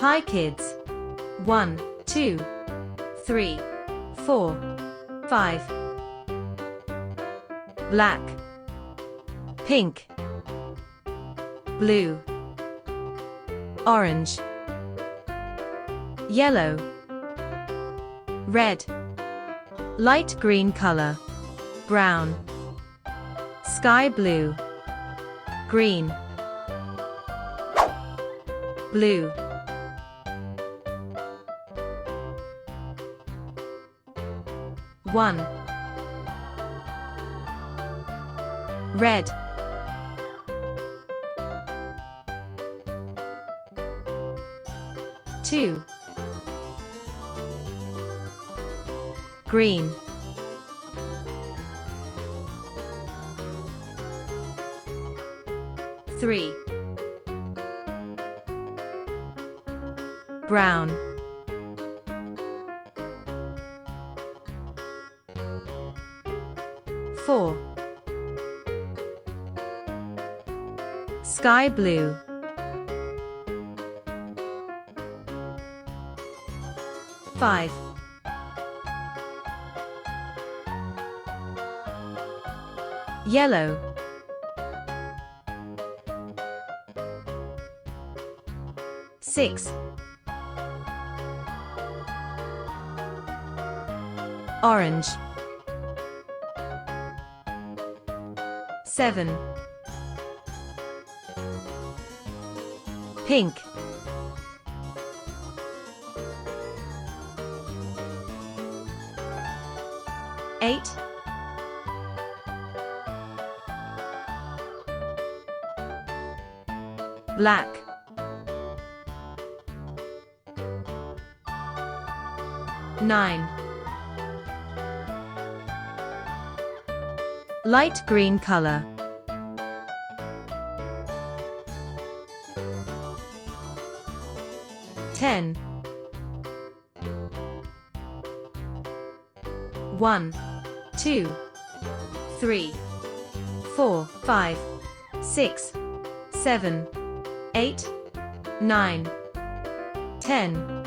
Hi kids. 1, 2, 3, 4, 5. Black, pink, blue, orange, yellow, red, light green color, brown, sky blue, green, blue, one, red, two, green, three, brown, four, sky blue, five, yellow, six, orange, seven, pink, eight, black, nine, light green color, 10, 1, 2, 3, 4, 5, 6, 7, 8, 9, 10.